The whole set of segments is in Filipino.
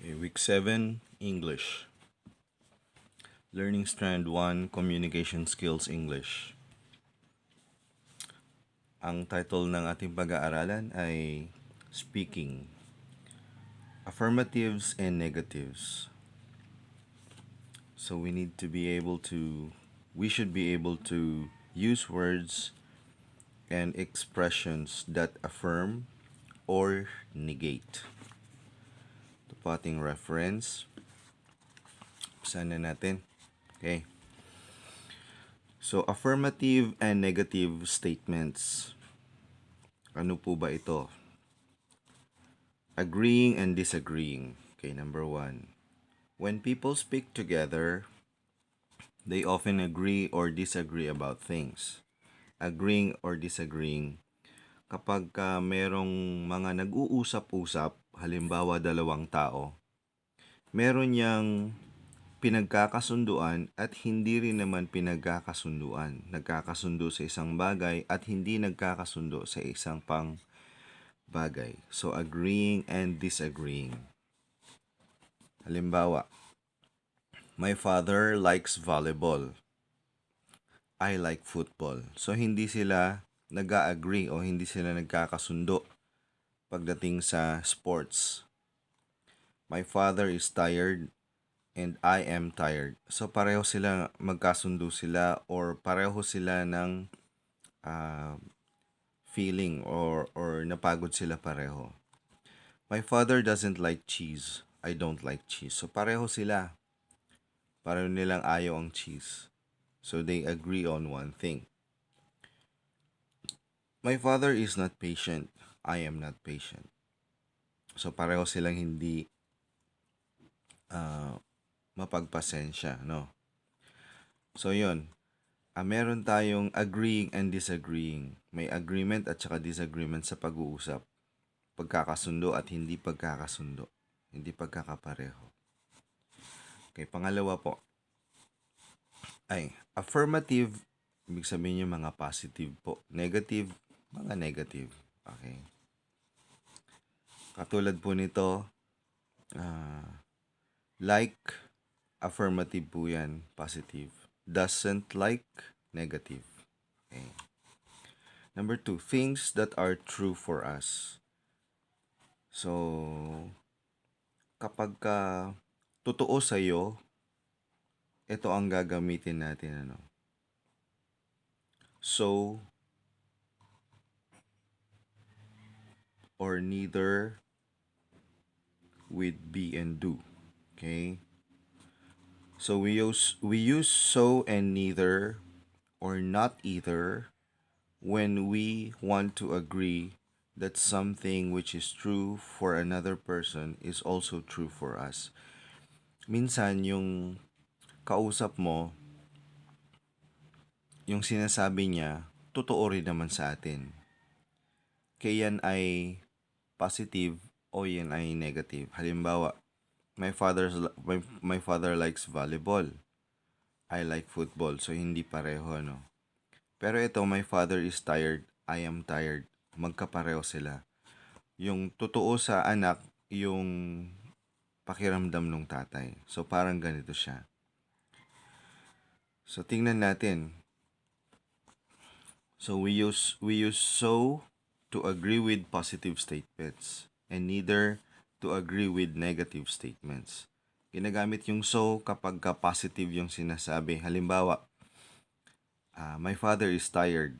Okay, week 7, English. Learning Strand 1, Communication Skills English. Ang title ng ating pag-aaralan ay Speaking. Affirmatives and Negatives. So we should be able to use words and expressions that affirm or negate. Ito po ating reference. Umpisa na natin. Okay. So, affirmative and negative statements. Ano po ba ito? Agreeing and disagreeing. Okay, number 1. When people speak together, they often agree or disagree about things. Agreeing or disagreeing. Kapag merong mga nag-uusap-usap, halimbawa dalawang tao, meron yang pinagkakasunduan at hindi rin naman pinagkakasunduan. Nagkakasundo sa isang bagay at hindi nagkakasundo sa isang pang bagay. So, agreeing and disagreeing. Halimbawa, my father likes volleyball. I like football. So, hindi sila nag-agree o hindi sila nagkakasundo pagdating sa sports. My father is tired and I am tired. So, pareho sila, magkasundo sila or pareho sila ng feeling or napagod sila pareho. My father doesn't like cheese. I don't like cheese. So, pareho sila. Pareho nilang ayaw ang cheese. So, they agree on one thing. My father is not patient. I am not patient. So, pareho silang hindi mapagpasensya, no? So, yun. Meron tayong agreeing and disagreeing. May agreement at saka disagreement sa pag-uusap. Pagkakasundo at hindi pagkakasundo. Hindi pagkakapareho. Okay, pangalawa po. Ay, affirmative, ibig sabihin yung mga positive po. Negative, mga negative. Okay. Katulad po nito, like, affirmative po yan, positive. Doesn't like, negative. Okay. Number 2, things that are true for us. So, kapag totoo sa'yo, ito ang gagamitin natin. So, or neither with be and do. Okay? So we use so and neither or not either when we want to agree that something which is true for another person is also true for us. Minsan yung kausap mo, yung sinasabi niya, totoo rin naman sa atin. Kaya yan ay positive o yan ay negative. Halimbawa, my father likes volleyball. I like football. So, hindi pareho, no? Pero ito, my father is tired. I am tired. Magkapareho sila. Yung totoo sa anak, yung pakiramdam ng tatay. So, parang ganito siya. So, tingnan natin. So, we use so to agree with positive statements and neither to agree with negative statements. Ginagamit yung so kapag positive yung sinasabi. Halimbawa, my father is tired.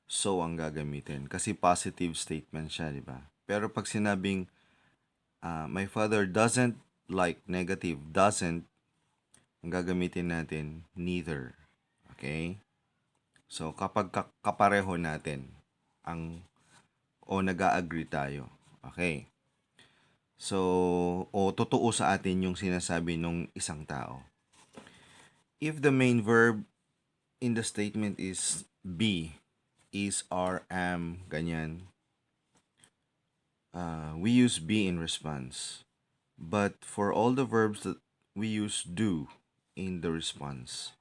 So ang gagamitin. Kasi positive statement siya, di ba? Pero pag sinabing, my father doesn't like negative, doesn't, ang gagamitin natin, neither. Okay? So, kapag kapareho natin, o nag-agree tayo. Okay? So, o totoo sa atin yung sinasabi ng isang tao. If the main verb in the statement is be, is, are, am, ganyan, we use be in response. But for all the verbs that we use do in the response.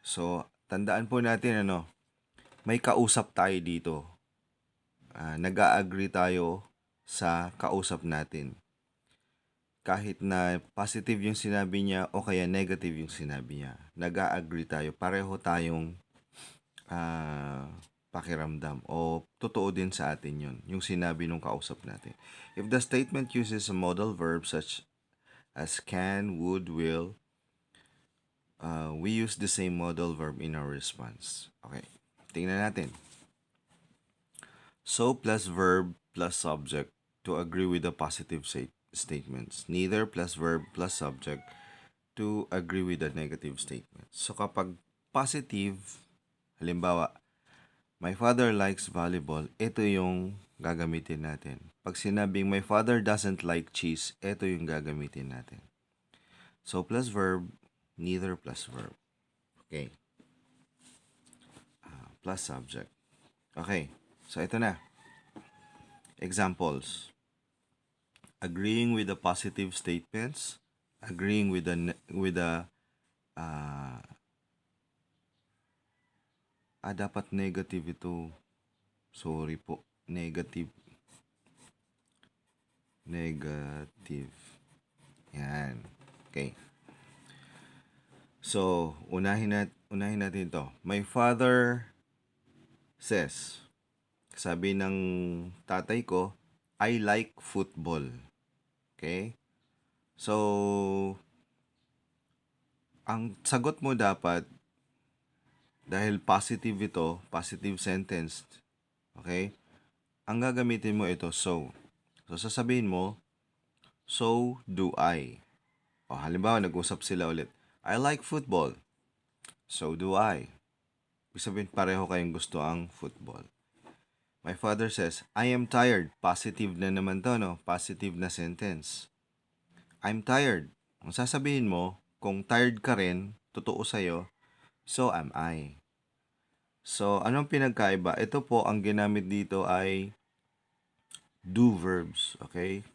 So, tandaan po natin may kausap tayo dito. Nag-agree tayo sa kausap natin. kahit na positive yung sinabi niya o kaya negative yung sinabi niya, nag-a-agree tayo. Pareho tayong ah, pakiramdam o totoo din sa atin yun, yung sinabi nung kausap natin. If the statement uses a modal verb such as can, would, will, we use the same modal verb in our response. Okay, tingnan natin. So plus verb plus subject to agree with the positive statements. Neither plus verb plus subject to agree with the negative statements. So kapag positive, halimbawa, my father likes volleyball, ito yung gagamitin natin. Pag sinabing my father doesn't like cheese, ito yung gagamitin natin. So plus verb, neither plus verb. Okay. Plus subject. Okay. So ito na. Examples. Agreeing with the positive statements, agreeing with the dapat negative ito. Sorry po. Negative. Yan. Okay. So, unahin natin to. My father says, sabi ng tatay ko, I like football. Okay? So, ang sagot mo dapat, dahil positive ito, positive sentence, okay? Ang gagamitin mo ito, so. So, sasabihin mo, so do I. O, halimbawa, nag-usap sila ulit. I like football. So do I. Ibig sabihin, pareho kayong gusto ang football. My father says, I am tired. Positive na naman to, no? Positive na sentence. I'm tired. Ang sasabihin mo, kung tired ka rin, totoo sa'yo, so am I. So, anong pinagkaiba? Ito po, ang ginamit dito ay do verbs, okay?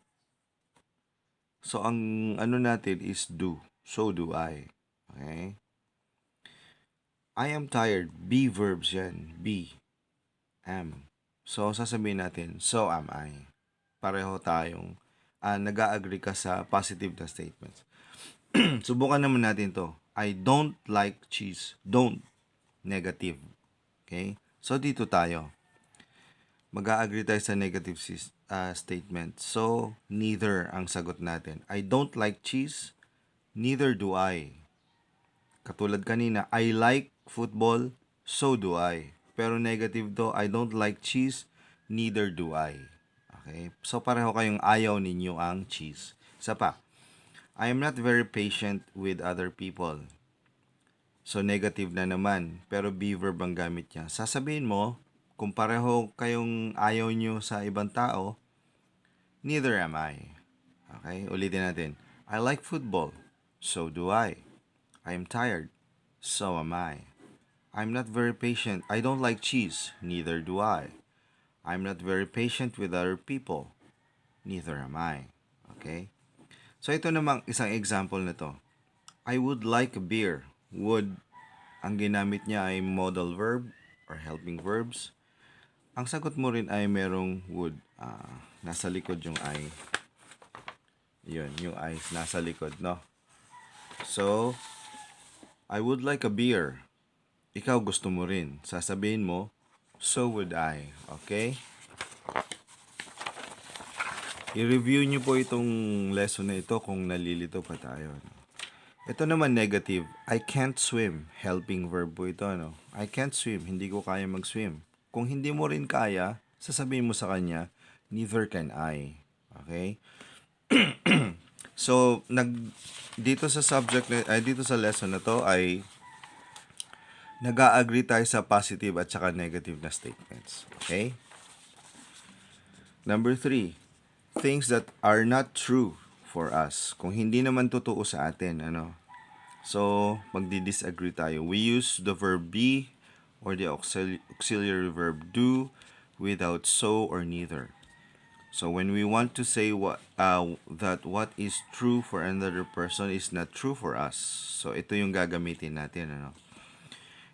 So, ang ano natin is do. So do I. Okay? I am tired. Be verbs yan. Be. Am. So, sasabihin natin, so am I. Pareho tayong nag-a-agree ka sa positive na statements. Subukan naman natin to. I don't like cheese. Don't. Negative. Okay? So, dito tayo. Mag-a-agree tayo sa negative statement. So, neither ang sagot natin. I don't like cheese. Neither do I. Katulad kanina, I like football. So do I. Pero negative to, I don't like cheese. Neither do I. Okay? So, pareho kayong ayaw ninyo ang cheese. Isa pa. I am not very patient with other people. So, negative na naman. Pero be verb ang gamit niya. Sasabihin mo, kung pareho kayong ayaw nyo sa ibang tao, neither am I. Okay? Ulitin natin. I like football. So do I. I am tired. So am I. I'm not very patient. I don't like cheese. Neither do I. I'm not very patient with other people. Neither am I. Okay? So, ito namang isang example na to. I would like a beer. Would, ang ginamit niya ay modal verb or helping verbs. Ang sagot mo rin ay merong would. Nasa likod yung I. Yun, yung I nasa likod, no? So, I would like a beer. Ikaw gusto mo rin. Sasabihin mo, so would I. Okay? I-review nyo po itong lesson na ito kung nalilito pa tayo. Ito naman negative. I can't swim. Helping verb po ito. No? I can't swim. Hindi ko kaya mag-swim. Kung hindi mo rin kaya, sasabihin mo sa kanya, neither can I. Okay? So, dito sa subject, dito sa lesson na to ay nag-a-agree tayo sa positive at saka negative na statements. Okay? Number 3, things that are not true for us. Kung hindi naman totoo sa atin, ano? So, magdi-disagree tayo. We use the verb be or the auxiliary verb do without so or neither. So, when we want to say that what is true for another person is not true for us. So, ito yung gagamitin natin, ano?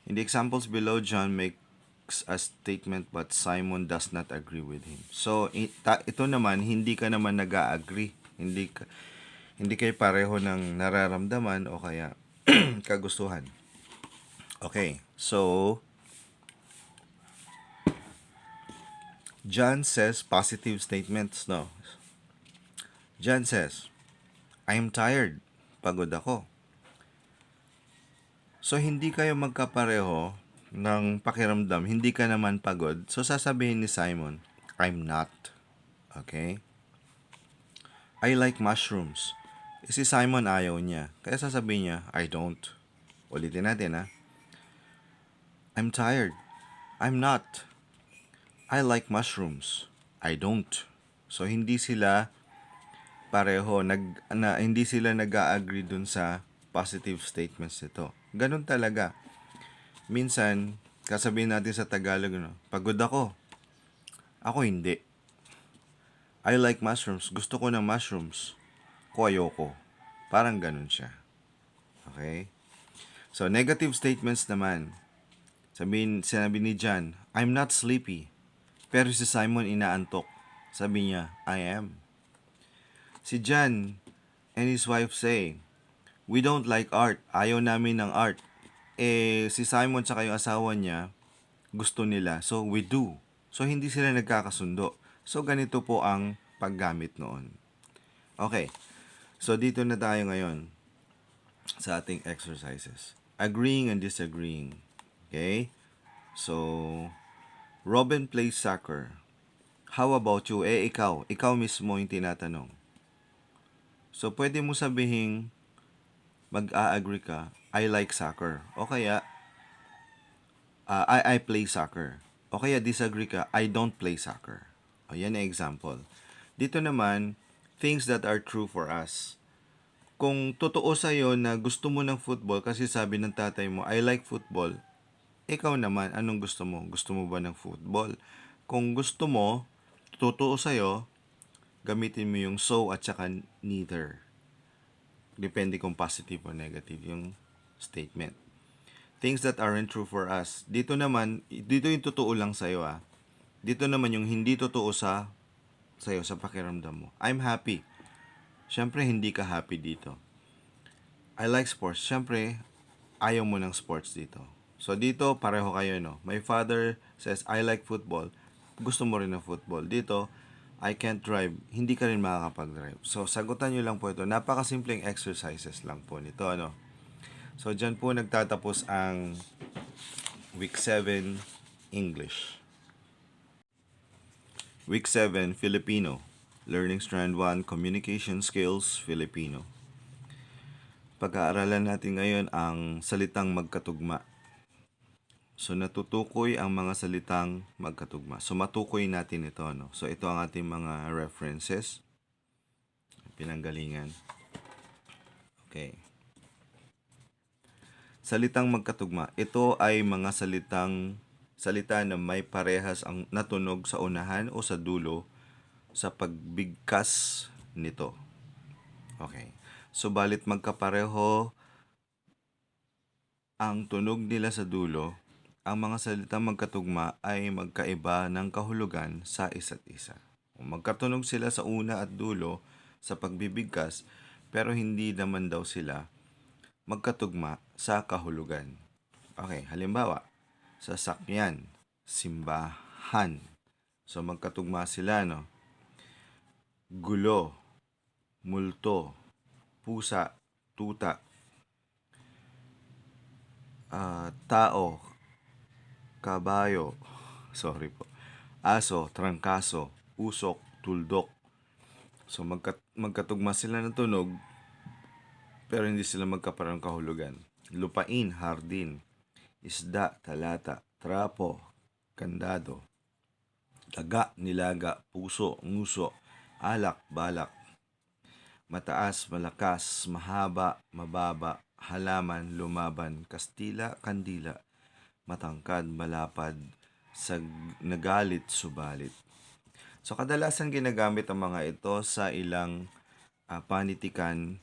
In the examples below, John makes a statement but Simon does not agree with him. So, ito naman, hindi ka naman nag-a-agree. Hindi kayo pareho ng nararamdaman o kaya kagustuhan. Okay, so John says positive statements, no? John says, I'm tired. Pagod ako. So, hindi kayo magkapareho ng pakiramdam. Hindi ka naman pagod. So, sasabihin ni Simon, I'm not. Okay? I like mushrooms. Si Simon ayaw niya. Kaya sasabihin niya, I don't. Ulitin natin, ha? I'm tired. I'm not. I like mushrooms. I don't. So, hindi sila pareho, hindi sila nag-a-agree dun sa positive statements nito. Ganun talaga. Minsan, kasabihin natin sa Tagalog, no, pagod ako. Ako hindi. I like mushrooms. Gusto ko ng mushrooms. Ko ayoko. Parang ganun siya. Okay? So, negative statements naman. Sinabi ni John, I'm not sleepy. Pero si Simon inaantok. Sabi niya, I am. Si John and his wife say, we don't like art. Ayaw namin ng art. Si Simon tsaka yung asawa niya, gusto nila. So, we do. So, hindi sila nagkakasundo. So, ganito po ang paggamit noon. Okay. So, dito na tayo ngayon sa ating exercises. Agreeing and disagreeing. Okay? So, Robin plays soccer. How about you? Ikaw. Ikaw mismo yung tinatanong. So, pwede mo sabihin, mag-a-agree ka, I like soccer. O kaya, I play soccer. O kaya disagree ka, I don't play soccer. O yan ang example. Dito naman, things that are true for us. Kung totoo sa'yo na gusto mo ng football kasi sabi ng tatay mo, I like football, ikaw naman, anong gusto mo? Gusto mo ba ng football? Kung gusto mo, totoo sa'yo, gamitin mo yung so at saka neither. Depende kung positive o negative yung statement. Things that aren't true for us. Dito yung totoo lang sa'yo, ah. Dito naman yung hindi totoo sa'yo, sa pakiramdam mo. I'm happy. Siyempre, hindi ka happy dito. I like sports. Siyempre, ayaw mo ng sports dito. So, dito, pareho kayo, no? My father says, I like football. Gusto mo rin ng football. Dito, I can't drive. Hindi ka rin makakapag-drive. So, sagutan nyo lang po ito. Napakasimpleng exercises lang po nito, ano? So, dyan po nagtatapos ang Week 7 English. Week 7 Filipino. Learning Strand 1 Communication Skills Filipino. Pag-aaralan natin ngayon ang salitang magkatugma. So, natutukoy ang mga salitang magkatugma. So, matukoy natin ito, no? So, ito ang ating mga references. Pinanggalingan. Okay. Salitang magkatugma. Ito ay mga salita na may parehas ang natunog sa unahan o sa dulo sa pagbigkas nito. Okay. Subalit magkapareho ang tunog nila sa dulo, ang mga salitang magkatugma ay magkaiba ng kahulugan sa isa't isa. Magkatunog sila sa una at dulo sa pagbibigkas, pero hindi naman daw sila magkatugma sa kahulugan. Okay, halimbawa, sasakyan, simbahan. So, magkatugma sila, no? Gulo, multo, pusa, tuta, tao, kabayo, aso, trangkaso, usok, tuldok. So, magkatugma sila ng tunog, pero hindi sila magkaparang kahulugan. Lupain, hardin, isda, talata, trapo, kandado, daga, nilaga, puso, nguso, alak, balak, mataas, malakas, mahaba, mababa, halaman, lumaban, kastila, kandila, matangkad, malapad, nagalit, subalit. So, kadalasan ginagamit ang mga ito sa ilang panitikan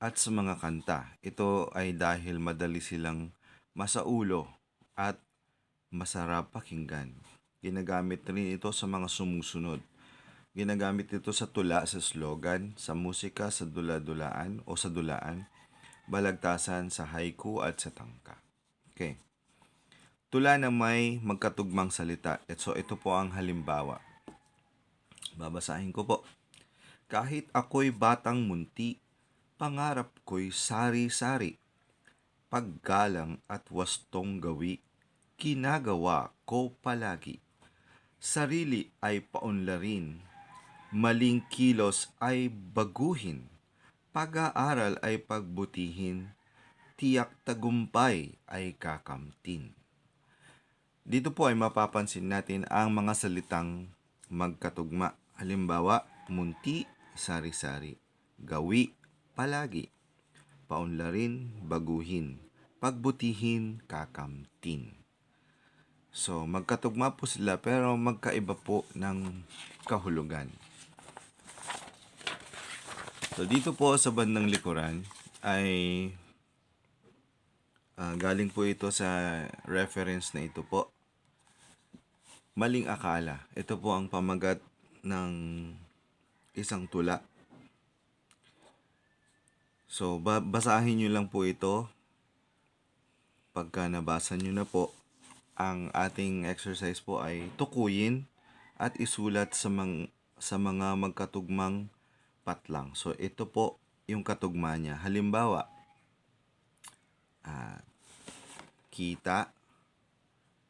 at sa mga kanta. Ito ay dahil madali silang masaulo at masarap pakinggan. Ginagamit rin ito sa mga sumusunod. Ginagamit ito sa tula, sa slogan, sa musika, sa dula-dulaan o sa dulaan, balagtasan, sa haiku at sa tangka. Okay. Tula na may magkatugmang salita. So ito po ang halimbawa. Babasahin ko po. Kahit ako'y batang munti, pangarap ko'y sari-sari. Paggalang at wastong gawi, ginagawa ko palagi. Sarili ay paunlarin, maling kilos ay baguhin, pag-aaral ay pagbutihin, tiyak tagumpay ay kakamtin. Dito po ay mapapansin natin ang mga salitang magkatugma. Halimbawa, munti, sari-sari, gawi, palagi, paunlarin, baguhin, pagbutihin, kakamtin. So, magkatugma po sila pero magkaiba po ng kahulugan. So, dito po sa bandang likuran ay galing po ito sa reference na ito po. Maling akala. Ito po ang pamagat ng isang tula. So, basahin nyo lang po ito. Pagka nabasa nyo na po, ang ating exercise po ay tukuyin at isulat sa mga magkatugmang patlang. So, ito po yung katugma niya. Halimbawa, kita,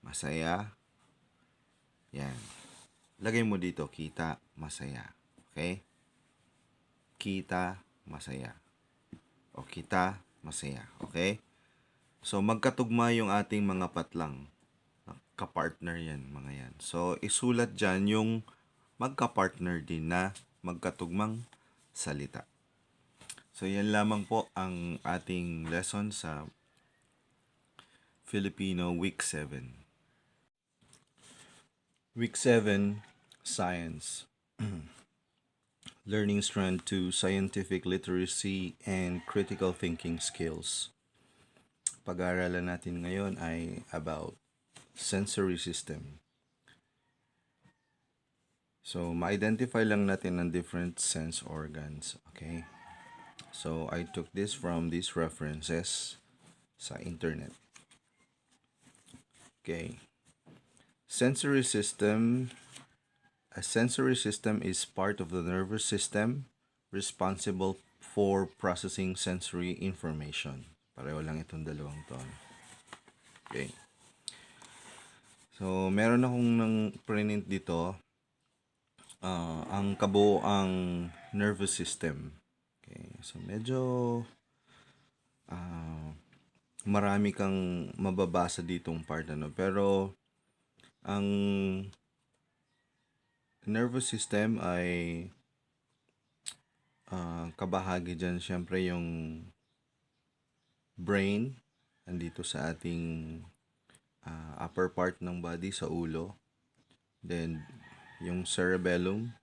masaya, yan. Lagay mo dito, kita, masaya. Okay? Kita, masaya. O kita, masaya. Okay? So, magkatugma yung ating mga patlang. Kapartner yan, mga yan. So, isulat dyan yung magkapartner din na magkatugmang salita. So, yan lamang po ang ating lesson sa Filipino Week 7. Week 7, Science. Learning strand to scientific literacy and critical thinking skills. Pag-aaralan natin ngayon ay about sensory system. So, ma-identify lang natin ang different sense organs. Okay? So, I took this from these references sa internet. Okay. Sensory system. A sensory system is part of the nervous system responsible for processing sensory information. Pareho lang itong dalawang to. Okay. So, meron akong nang print dito ang kabuoang nervous system. Okay. So, medyo marami kang mababasa ditong part pero ang nervous system ay kabahagi dyan syempre yung brain andito sa ating upper part ng body sa ulo, then yung cerebellum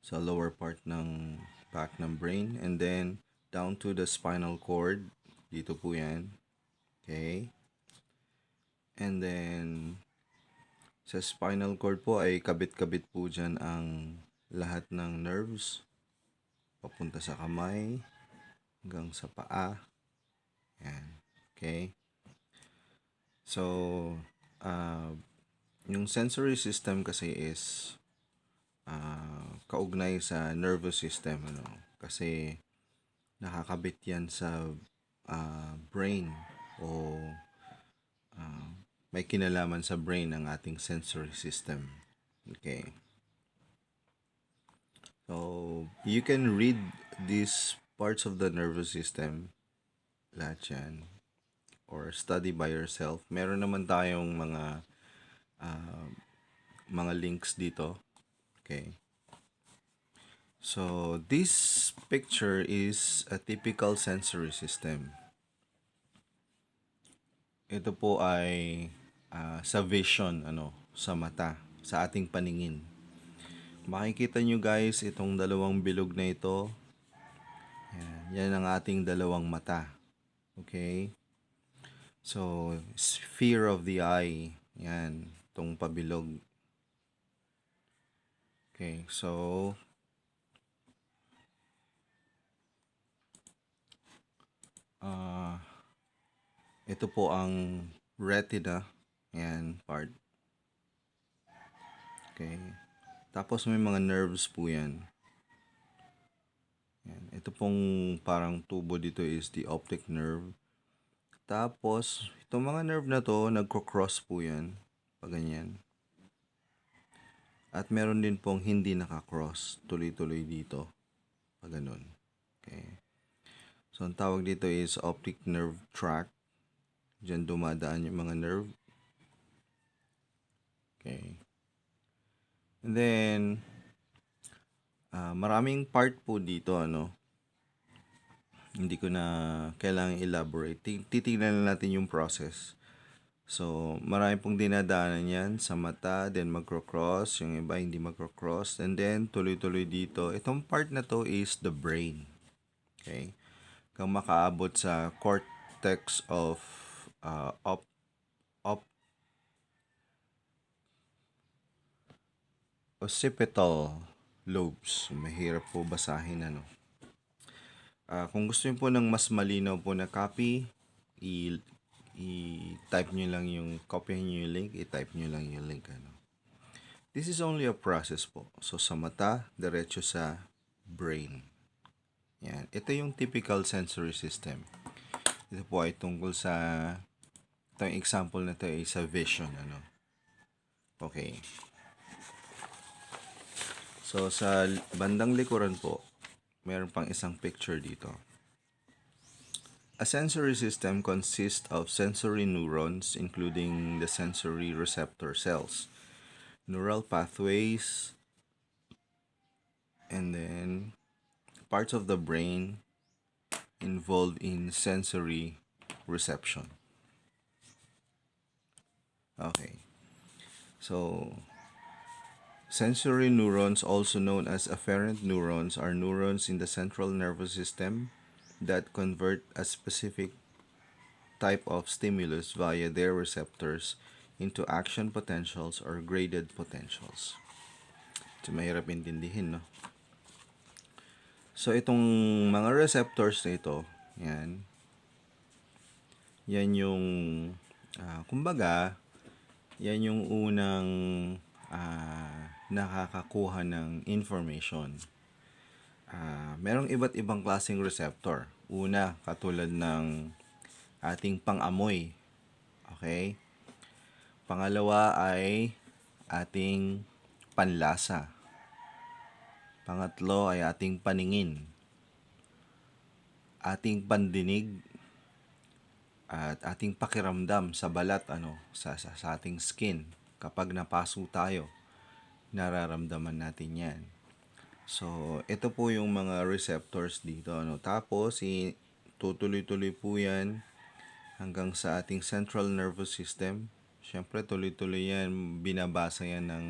sa lower part ng back ng brain, and then down to the spinal cord dito po yan. Okay, and then sa spinal cord po ay kabit-kabit po dyan ang lahat ng nerves papunta sa kamay hanggang sa paa. Yan. Okay. So, yung sensory system kasi is kaugnay sa nervous system. Kasi nakakabit yan sa brain o may kinalaman sa brain ang ating sensory system. Okay. So, you can read these parts of the nervous system, lahat yan, or study by yourself. Meron naman tayong mga links dito. Okay. So, this picture is a typical sensory system. Ito po ay sa vision, sa mata, sa ating paningin. Makikita nyo guys, itong dalawang bilog na ito, yan ang ating dalawang mata. Okay? So, sphere of the eye, yan, itong pabilog. Okay, so ito po ang retina. Yan, part. Okay. Tapos may mga nerves po yan. Yan. Ito pong parang tubo dito is the optic nerve. Tapos, itong mga nerve na to, nagko-cross po yan. Pag ganyan. At meron din pong hindi nakakross. Tuloy-tuloy dito. Pag ganun. Okay. So, ang tawag dito is optic nerve tract. Diyan dumadaan yung mga nerve. Okay. And then, maraming part po dito, ano. Hindi ko na kailangan elaborate. Titignan na natin yung process. So, marami pong dinadaanan yan sa mata, then magkro-cross, yung iba hindi magkro-cross, and then tuloy-tuloy dito. Itong part na to is the brain. Okay? Kung makaabot sa cortex of occipital lobes. Mahirap po basahin, ano. Kung gusto niyo po ng mas malinaw po na copy, i-type nyo lang yung, copy nyo yung link, i-type nyo lang yung link, ano. This is only a process po. So, sa mata, diretso sa brain. Yan. Ito yung typical sensory system. Ito po ay tungkol sa, itong example na ito ay sa vision, ano. Okay. So, sa bandang likuran po, meron pang isang picture dito. A sensory system consists of sensory neurons, including the sensory receptor cells, neural pathways, and then parts of the brain involved in sensory reception. Okay. So, sensory neurons, also known as afferent neurons, are neurons in the central nervous system that convert a specific type of stimulus via their receptors into action potentials or graded potentials. So, mahirap intindihin, no? So, itong mga receptors na ito, yan yung, kumbaga, yan yung unang nakakakuha ng information. Merong iba't ibang klaseng receptor. Una, katulad ng ating pang-amoy. Okay? Pangalawa ay ating panlasa. Pangatlo ay ating paningin, ating pandinig, at ating pakiramdam sa balat, ano, sa ating skin. Kapag napaso tayo, nararamdaman natin yan. So, ito po yung mga receptors dito, ano. Tapos, tutuloy-tuloy po yan hanggang sa ating central nervous system. Siyempre, tuloy-tuloy yan. Binabasa yan ng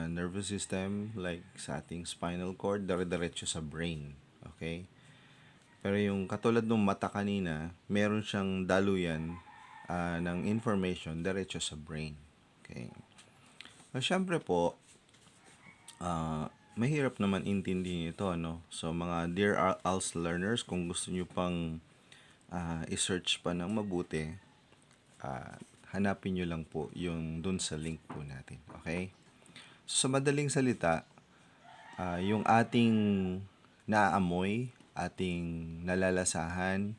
nervous system, like sa ating spinal cord, dire-diretso sa brain. Okay? Pero yung katulad ng mata kanina, meron siyang daluyan ng information diretso sa brain. Okay? So, syempre po, mahirap naman intindihin ito, ano? So, mga dear ALS learners, kung gusto nyo pang i-search pa ng mabuti, hanapin nyo lang po yung dun sa link po natin. Okay? So, sa madaling salita, yung ating naaamoy, ating nalalasahan,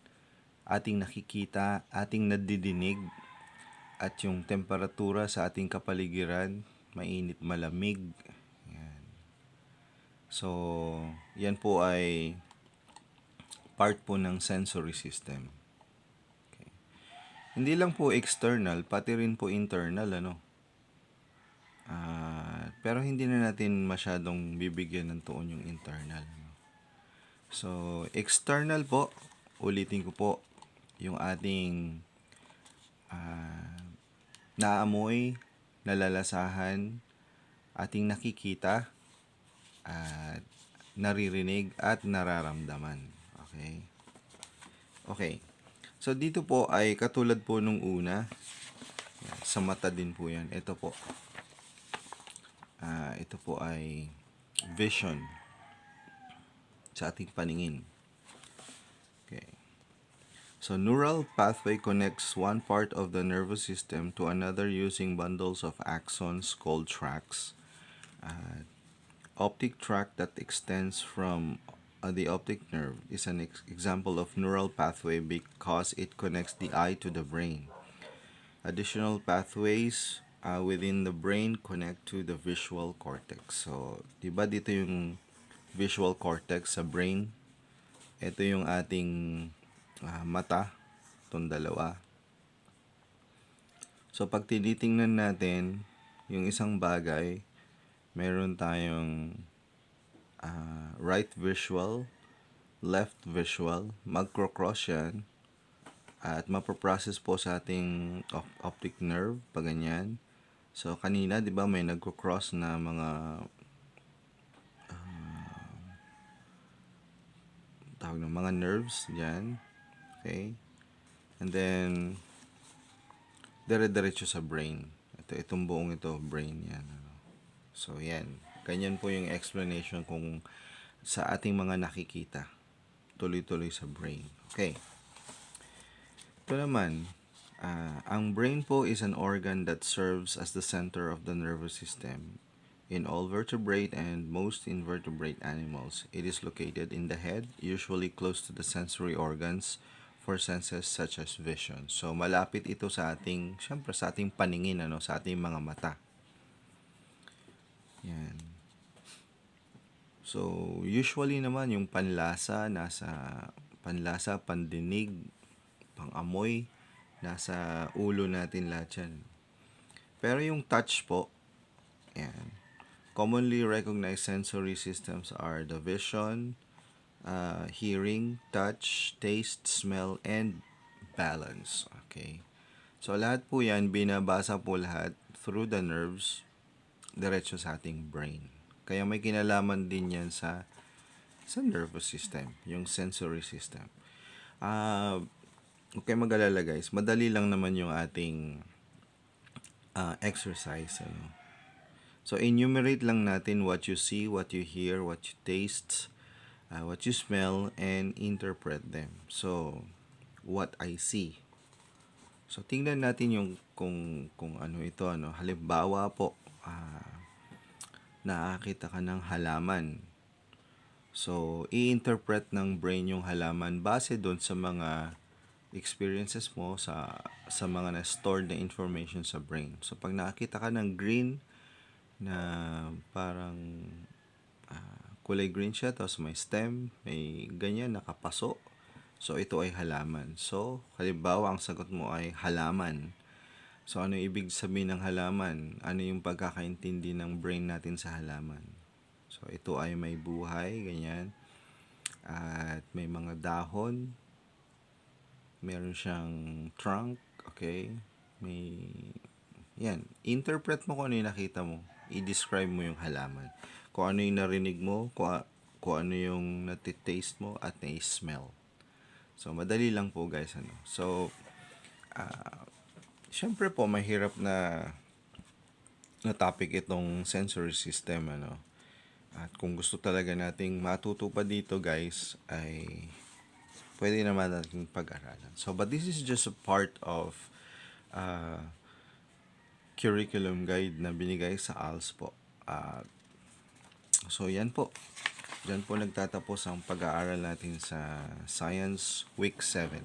ating nakikita, ating nadidinig, at yung temperatura sa ating kapaligiran, mainit, malamig. Yan. So, yan po ay part po ng sensory system. Okay. Hindi lang po external, pati rin po internal, ano. Pero hindi na natin masyadong bibigyan ng tuon yung internal. So, external po, ulitin ko po, yung ating naamoy, nalalasahan, ating nakikita, at naririnig, at nararamdaman. Okay? Okay. So, dito po ay katulad po nung una, sa mata din po yan. Ito po. Ito po ay vision sa ating paningin. Okay. So, neural pathway connects one part of the nervous system to another using bundles of axons called tracts. Optic tract that extends from the optic nerve is an example of neural pathway because it connects the eye to the brain. Additional pathways within the brain connect to the visual cortex. So, di ba dito yung visual cortex sa brain? Ito yung ating mata, itong dalawa. So, pag tinitingnan natin yung isang bagay, meron tayong right visual, left visual, magkro-cross yan, at mapoprocess po sa ating optic nerve, pag ganyan. So, kanina, di ba, may nagko-cross na mga tawag ng mga nerves dyan. Okay? And then, dire-diretso sa brain. Itong buong ito, brain yan. So, yan. Ganyan po yung explanation kung sa ating mga nakikita. Tuloy-tuloy sa brain. Okay. Ito naman, ang brain po is an organ that serves as the center of the nervous system. In all vertebrate and most invertebrate animals, it is located in the head, usually close to the sensory organs for senses such as vision. So, malapit ito sa ating, syempre sa ating paningin, sa ating mga mata. Yan. So, usually naman yung panlasa, pandinig, pang-amoy, nasa ulo natin lahat yan. Pero yung touch po, yan. Commonly recognized sensory systems are the vision, hearing, touch, taste, smell, and balance. Okay. So, lahat po yan, binabasa po lahat through the nerves, diretso sa ating brain. Kaya may kinalaman din yan sa nervous system, yung sensory system. Okay, mag-alala guys. Madali lang naman yung ating exercise. So, enumerate lang natin what you see, what you hear, what you taste, what you smell, and interpret them. So, what I see. So, tingnan natin yung kung ano ito. Halimbawa po, nakakita ka ng halaman. So, i-interpret ng brain yung halaman base doon sa mga experiences mo, sa mga na-stored na information sa brain. So, pag nakakita ka ng green na parang kulay green siya, tapos may stem, may ganyan, nakapaso. So, ito ay halaman. So, halimbawa, ang sagot mo ay halaman. So, ano ibig sabihin ng halaman? Ano yung pagkakaintindi ng brain natin sa halaman? So, ito ay may buhay, ganyan. At may mga dahon. Meron siyang trunk, okay? Yan. Interpret mo kung ano yung nakita mo. I-describe mo yung halaman. Kung ano yung narinig mo, kung ano yung natitaste mo, at na-smell. So, madali lang po guys. So, syempre po, mahirap na topic itong sensory system. At kung gusto talaga nating matuto pa dito guys, ay pwede naman natin pag-aralan. So, but this is just a part of curriculum guide na binigay sa ALS po. So, yan po. Diyan po nagtatapos ang pag-aaral natin sa Science Week 7.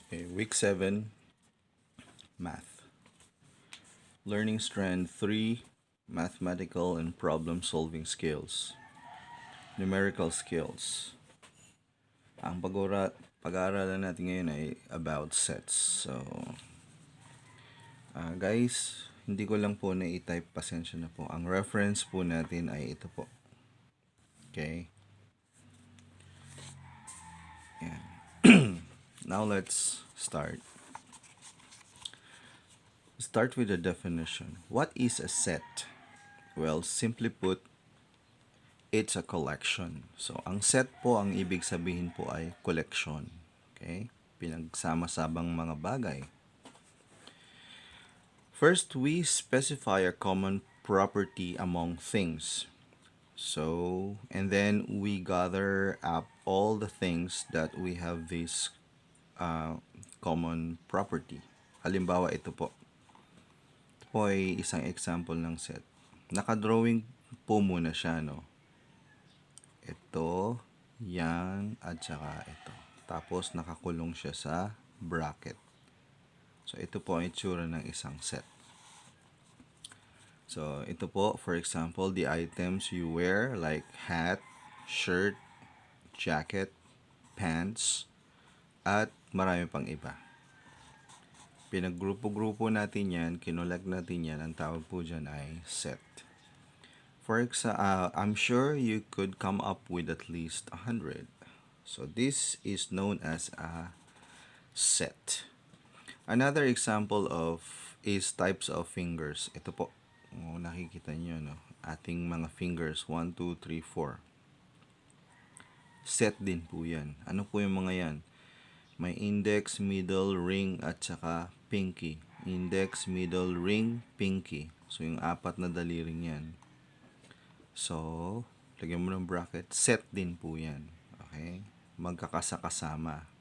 Okay, Week 7, Math. Learning Strand 3, Mathematical and Problem-Solving Skills. Numerical Skills. Ang pag-aaralan natin ngayon ay about sets. So, guys, hindi ko lang po na i-type, pasensya na po. Ang reference po natin ay ito po. Okay? Yan. Now, let's start. Start with the definition. What is a set? Well, simply put, it's a collection. So, ang set po, ang ibig sabihin po ay collection. Okay? Pinagsama-sabang mga bagay. First, we specify a common property among things. So, and then we gather up all the things that we have this common property. Halimbawa, ito po. Ito po ay isang example ng set. Nakadrawing po muna siya, no? Ito, yan, at saka ito. Tapos, nakakulong siya sa bracket. So, ito po ang itsura ng isang set. So, ito po, for example, the items you wear like hat, shirt, jacket, pants, at marami pang iba. Pinaggrupo-grupo natin yan, kinolect natin yan, ang tawag po dyan ay set. For example, I'm sure you could come up with at least 100. So, this is known as a set. Another example of is types of fingers. Ito po, nakikita nyo, no? Ating mga fingers, 1, 2, 3, 4. Set din po yan. Ano po yung mga yan? May index, middle, ring, at saka pinky. Index, middle, ring, pinky. So, yung apat na daliring yan. So, lagyan mo ng bracket. Set din po yan. Okay? Magkakasakasama.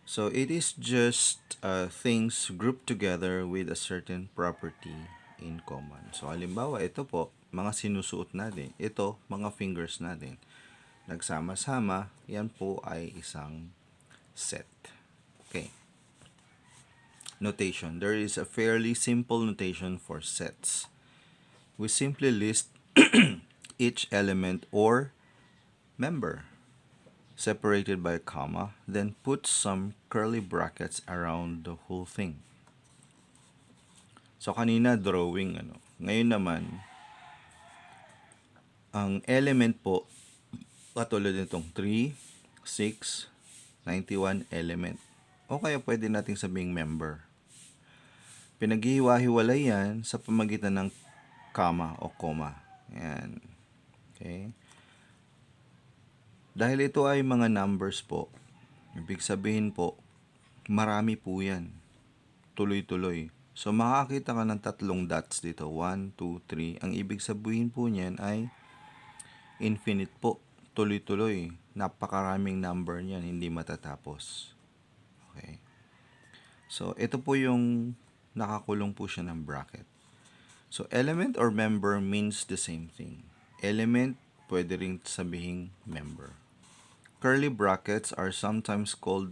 So, it is just things grouped together with a certain property in common. So, halimbawa, ito po, mga sinusuot natin. Ito, mga fingers natin. Nagsama-sama, yan po ay isang set. Okay. Notation. There is a fairly simple notation for sets. We simply list each element or member separated by a comma, then put some curly brackets around the whole thing. So, kanina drawing, ano. Ngayon naman, ang element po, katulad nitong 3, 6, 91 element. O kaya pwede nating sabing member. Pinaghihiwa-hiwalay yan sa pamagitan ng comma o comma. Ayan. Okay. Dahil ito ay mga numbers po, ibig sabihin po, marami po yan. Tuloy-tuloy. So, makakita ka ng tatlong dots dito. 1, 2, 3. Ang ibig sabihin po niyan ay infinite po. Tuloy-tuloy. Napakaraming number niyan. Hindi matatapos. Okay. So, ito po yung nakakulong po siya ng bracket. So, element or member means the same thing. Element, pwede rin sabihin member. Curly brackets are sometimes called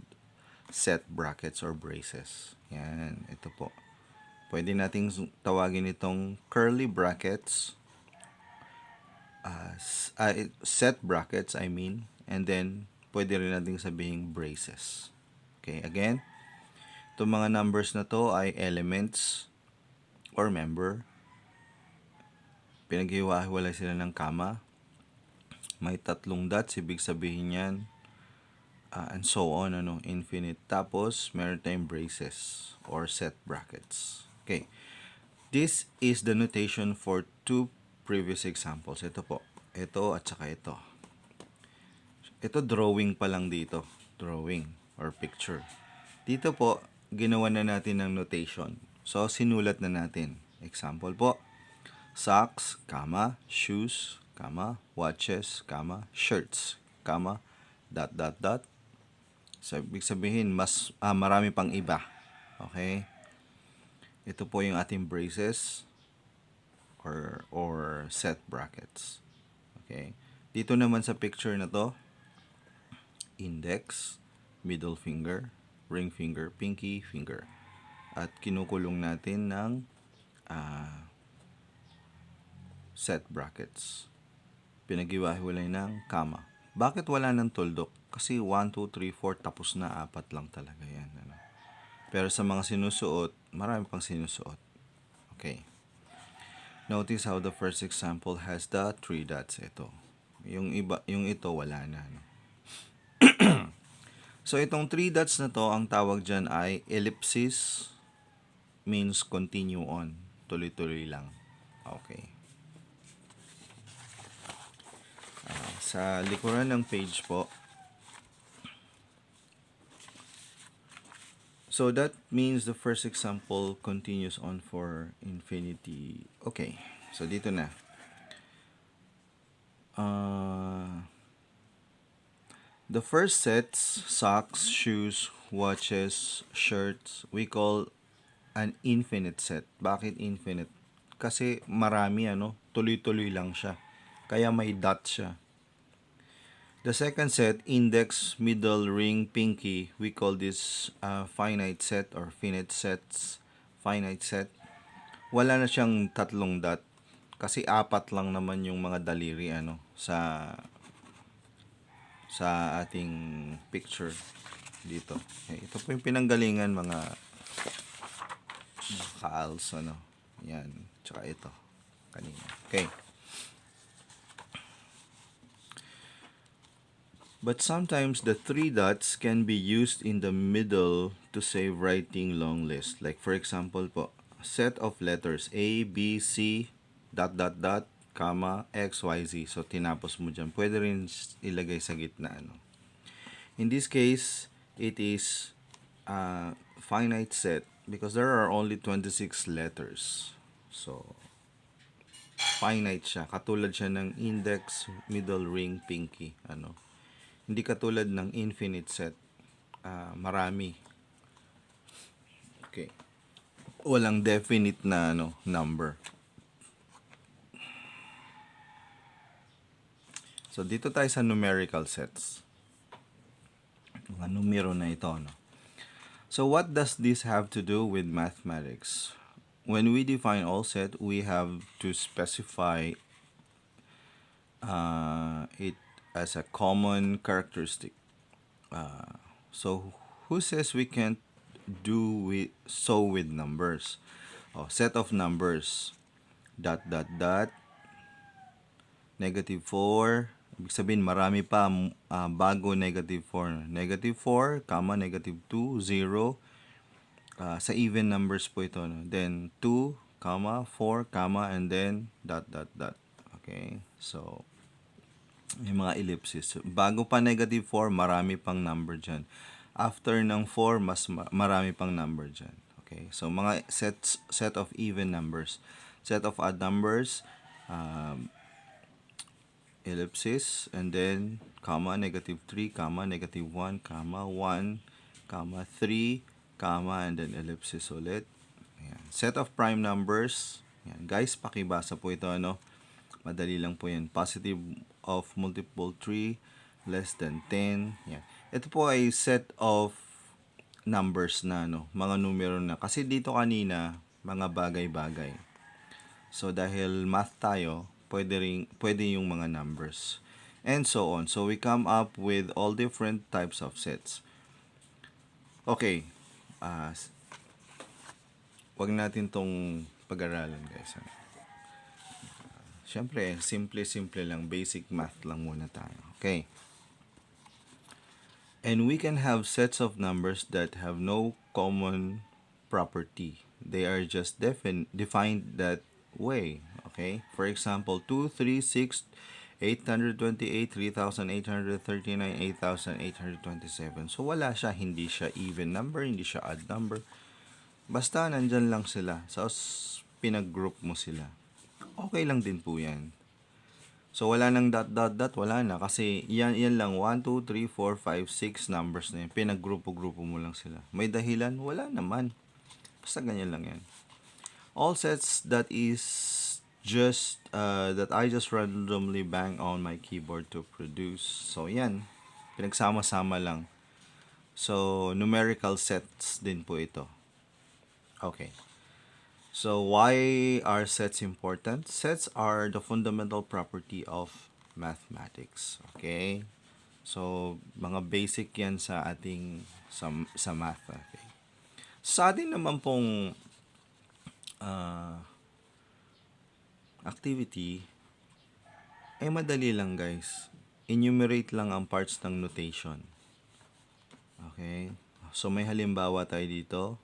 set brackets or braces. Yan, ito po. Pwede nating tawagin itong curly brackets, set brackets, I mean, and then pwede rin nating sabihin braces. Okay, again, itong mga numbers na to ay elements or member. Pinaghiwa-hiwalay sila ng comma. May tatlong dots, ibig sabihin yan, and so on, ano, infinite. Tapos, meron tayong braces or set brackets. Okay. This is the notation for two previous examples. Ito po. Ito at saka ito. Ito drawing pa lang dito. Drawing or picture. Dito po, ginawa na natin ng notation. So, sinulat na natin. Example po. Socks, comma, shoes, comma, watches, comma, shirts, comma, dot, dot, dot. So, ibig sabihin, marami pang iba. Okay? Ito po yung ating braces or set brackets. Okay? Dito naman sa picture na to, index, middle finger, ring finger, pinky finger. At kinukulong natin ng set brackets. Pinaghiwa-hiwalay ng comma. Bakit wala ng tuldok? Kasi 1, 2, 3, 4, tapos na, 4 lang talaga yan. Ano? Pero sa mga sinusuot, marami pang sinusuot. Okay. Notice how the first example has the 3 dots. Ito. Yung ito, wala na. No? So, itong 3 dots na to, ang tawag dyan ay ellipsis, means continue on. Tuloy-tuloy lang. Okay. Sa likuran ng page po, So that means the first example continues on for infinity. Okay, so dito na. The first sets, socks, shoes, watches, shirts, we call an infinite set. Bakit infinite? Kasi marami tuloy-tuloy lang siya. Kaya may dot siya. The second set, index, middle, ring, pinky, we call this finite set or finite sets. Finite set. Wala na siyang tatlong dot kasi apat lang naman yung mga daliri sa ating picture dito. Okay, ito po yung pinanggalingan mga kaals Yan, tsaka ito kanina. Okay. But sometimes the three dots can be used in the middle to save writing long list. Like for example po, set of letters A, B, C, dot, dot, dot, comma, X, Y, Z. So, tinapos mo dyan. Pwede rin ilagay sa gitna. In this case, it is a finite set because there are only 26 letters. So, finite siya. Katulad siya ng index, middle, ring, pinky. Hindi katulad ng infinite set. Marami. Okay. Walang definite na number. So, dito tayo sa numerical sets. Mga numero na ito. So, what does this have to do with mathematics? When we define all set, we have to specify it as a common characteristic. So, who says we can't do with numbers? Set of numbers. Dot, dot, dot. Negative 4. Ibig sabihin, marami pa bago negative 4. Negative 4, comma, negative 2, 0. Sa even numbers po ito. Then, 2, comma, 4, comma, and then, dot, dot, dot. Okay? So, may mga ellipses. Bago pa negative 4, marami pang number dyan. After ng 4, mas marami pang number dyan. Okay? So, mga set of even numbers. Set of odd numbers, ellipsis, and then, comma, negative 3, comma, negative 1, comma, 1, comma, 3, comma, and then ellipsis ulit. Ayan. Set of prime numbers. Ayan. Guys, pakibasa po ito, Madali lang po yan. Positive of multiple 3, less than 10. Ayan. Ito po ay set of numbers na, mga numero na. Kasi dito kanina, mga bagay-bagay. So, dahil math tayo, pwede yung mga numbers. And so on. So, we come up with all different types of sets. Okay. Wag natin tong pag-aralan, guys. Siyempre, simple lang. Basic math lang muna tayo. Okay. And we can have sets of numbers that have no common property. They are just defined that way. Okay? For example, 2, 3, 6, 828, 3,839, 8,827. So, wala siya. Hindi siya even number, hindi siya odd number. Basta, nandyan lang sila. So, pinag-group mo sila. Okay lang din po yan. So, wala nang dot, dot, dot. Wala na. Kasi, yan lang. 1, 2, 3, 4, 5, 6 numbers na yan. Pinag-grupo-grupo mo lang sila. May dahilan? Wala naman. Basta ganyan lang yan. All sets that is just, that I just randomly bang on my keyboard to produce. So, yan. Pinagsama-sama lang. So, numerical sets din po ito. Okay. So, why are sets important? Sets are the fundamental property of mathematics. Okay? So, mga basic yan sa ating sa math. Okay? Sa atin naman pong activity, madali lang guys. Enumerate lang ang parts ng notation. Okay? So, may halimbawa tayo dito.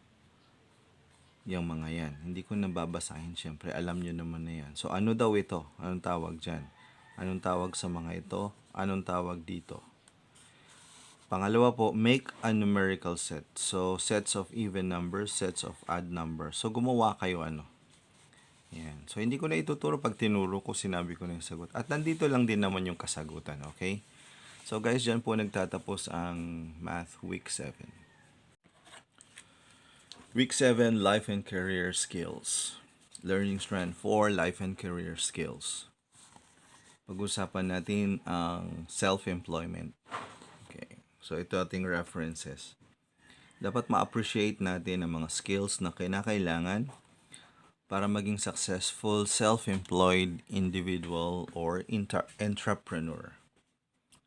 Yung mga yan. Hindi ko nababasahin, syempre. Alam nyo naman na yan. So, ano daw ito? Anong tawag dyan? Anong tawag sa mga ito? Anong tawag dito? Pangalawa po, make a numerical set. So, sets of even numbers, sets of odd numbers. So, gumawa kayo Yan. So, hindi ko na ituturo pag tinuro ko, sinabi ko na yung sagot. At nandito lang din naman yung kasagutan, okay? So, guys, dyan po nagtatapos ang Math Week 7. Week 7, Life and Career Skills. Learning Strand 4, Life and Career Skills. Pag-usapan natin ang self-employment. Okay. So, ito ating references. Dapat ma-appreciate natin ang mga skills na kinakailangan para maging successful self-employed individual or entrepreneur.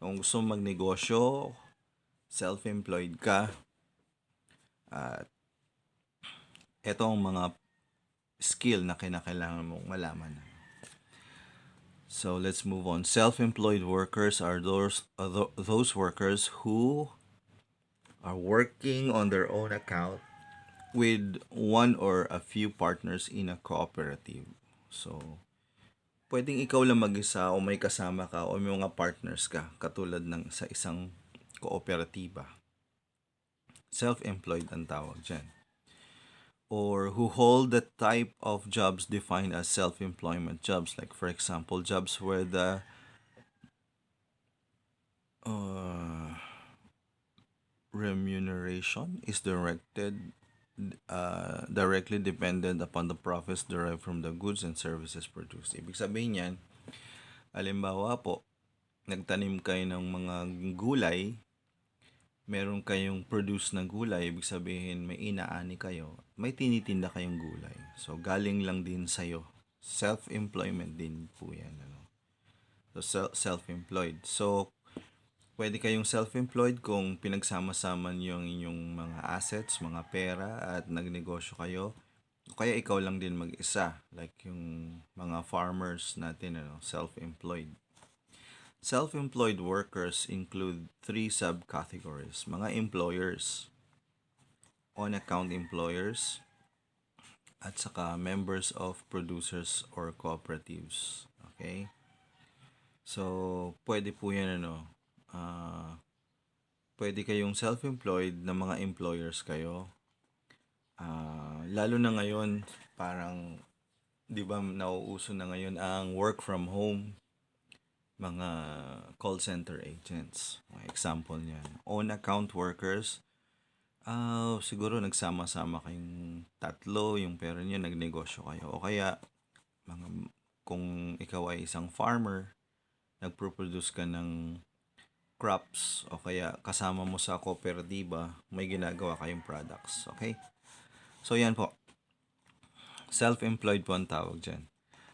Kung gusto magnegosyo, self-employed ka, at ito ang mga skill na kinakailangan mong malaman. So let's move on. Self-employed workers are those workers who are working on their own account with one or a few partners in a cooperative. So, pwedeng ikaw lang mag-isa o may kasama ka o may mga partners ka katulad ng sa isang kooperatiba. Self-employed ang tawag dyan. Or who hold the type of jobs defined as self-employment jobs. Like for example, jobs where the remuneration is directly dependent upon the profits derived from the goods and services produced. Ibig sabihin yan, halimbawa po, nagtanim kayo ng mga gulay, meron kayong produce na gulay, ibig sabihin may inaani kayo, may tinitinda kayong gulay. So, galing lang din sa'yo. Self-employment din po yan. So, self-employed. So, pwede kayong self-employed kung pinagsama-sama niyo yung inyong mga assets, mga pera, at nagnegosyo kayo. O kaya ikaw lang din mag-isa. Like yung mga farmers natin, self-employed. Self-employed workers include 3 subcategories. Mga employers, on-account employers, at saka members of producers or cooperatives. Okay? So, pwede po yan, pwede kayong self-employed na mga employers kayo. Lalo na ngayon, parang, di ba, nauuso na ngayon ang work from home, mga call center agents. Example niyan. On-account workers, siguro nagsama-sama kayong tatlo, yung pera niyo, nagnegosyo kayo. O kaya, kung ikaw ay isang farmer, nagpo-produce ka ng crops o kaya kasama mo sa kooperatiba, may ginagawa kayong products. Okay? So, yan po. Self-employed po ang tawag dyan.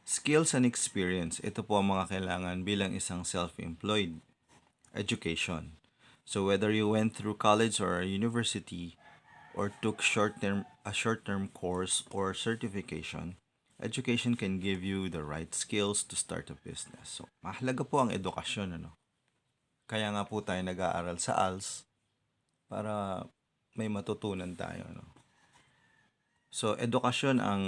Skills and experience. Ito po ang mga kailangan bilang isang self-employed. Education. So, whether you went through college or a university or took a short-term course or certification, education can give you the right skills to start a business. So, mahalaga po ang edukasyon, Kaya nga po tayo nag-aaral sa ALS para may matutunan tayo, So, edukasyon ang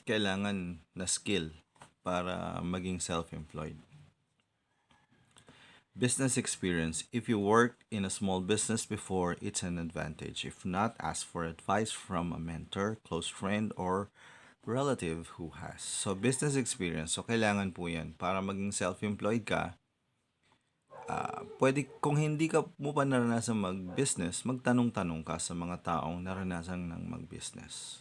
kailangan na skill para maging self-employed. Business experience. If you worked in a small business before, it's an advantage. If not, ask for advice from a mentor, close friend, or relative who has. So, business experience. So, kailangan po yan. Para maging self-employed ka, pwede, kung hindi ka mo pa naranasan mag-business, magtanong-tanong ka sa mga taong naranasan ng mag-business.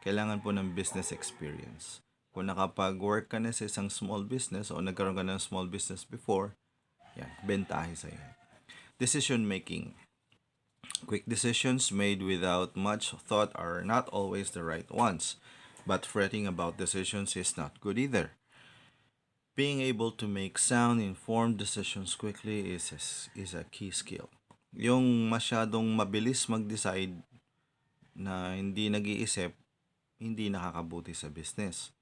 Kailangan po ng business experience. Kung nakapag-work ka na sa isang small business o nagkaroon ka ng small business before, yan, bentahe sa'yo. Decision making. Quick decisions made without much thought are not always the right ones. But fretting about decisions is not good either. Being able to make sound, informed decisions quickly is a key skill. Yung masyadong mabilis mag-decide na hindi nag-iisip, hindi nakakabuti sa business.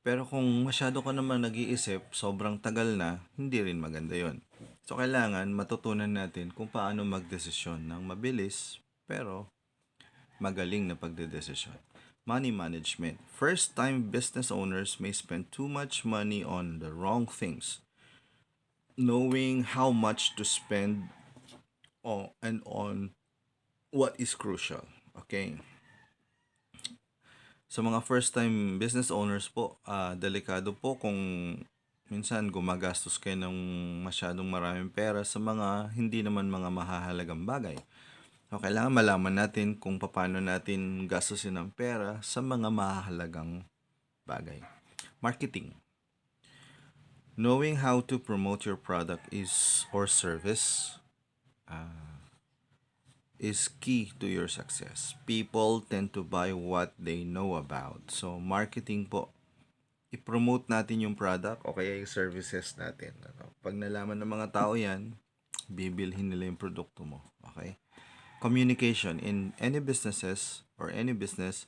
Pero kung masyado ka naman nag-iisip, sobrang tagal na, hindi rin maganda yon. So, kailangan matutunan natin kung paano magdesisyon ng mabilis, pero magaling na pagdedesisyon. Money management. First-time business owners may spend too much money on the wrong things. Knowing how much to spend and on what is crucial. Okay. Sa mga first-time business owners po, delikado po kung minsan gumagastos kayo ng masyadong maraming pera sa mga hindi naman mga mahahalagang bagay. So, kailangan malaman natin kung paano natin gastusin ang pera sa mga mahahalagang bagay. Marketing. Knowing how to promote your product or service is key to your success. People tend to buy what they know about. So, marketing po, i-promote natin yung product o kaya yung services natin. Pag nalaman ng mga tao yan, bibilhin nila yung produkto mo. Okay? Communication. In any businesses or any business,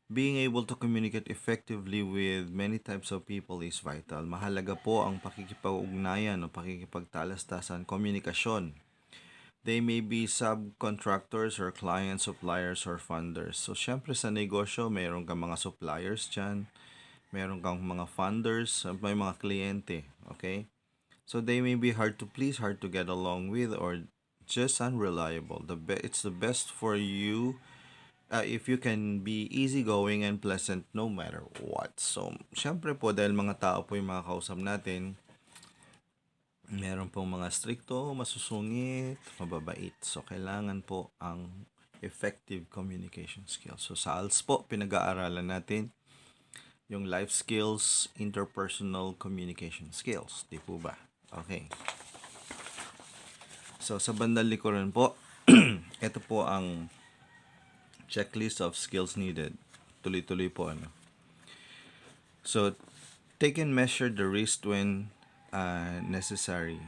being able to communicate effectively with many types of people is vital. Mahalaga po ang pakikipag-ugnayan o pakikipagtalastasan, komunikasyon. They may be subcontractors or clients, suppliers, or funders. So, syempre sa negosyo, mayroon kang mga suppliers dyan, meron kang mga funders, may mga kliyente, okay? So, they may be hard to please, hard to get along with, or just unreliable. It's the best for you if you can be easygoing and pleasant no matter what. So, syempre po, dahil mga tao po yung mga kausap natin, meron pong mga stricto, masusungit, mababait. So, kailangan po ang effective communication skills. So, sa ALS po, pinag-aaralan natin yung life skills, interpersonal communication skills. Di po ba? Okay. So, sa bandang likuran po, ito po ang checklist of skills needed. Tuloy-tuloy po, ano. So, take and measure the risk when necessary.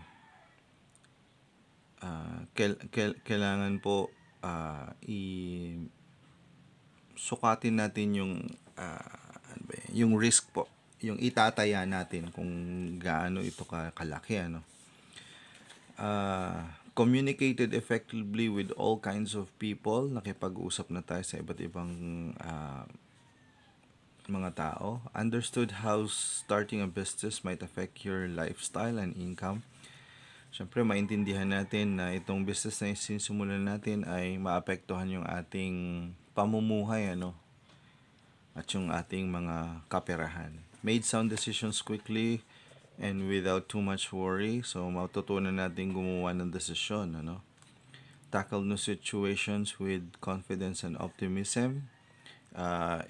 Kailangan po sukatin natin yung risk po, yung itataya natin kung gaano ito kalaki, ano. Communicated effectively with all kinds of people. Nakipag-usap na tayo sa iba't ibang mga tao. Understood how starting a business might affect your lifestyle and income. Siyempre, maintindihan natin na itong business na sinisimulan natin ay maapektuhan yung ating pamumuhay, ano, at yung ating mga kaperahan. Made sound decisions quickly and without too much worry. So, matutunan natin gumawa ng desisyon, ano. Tackle new situations with confidence and optimism.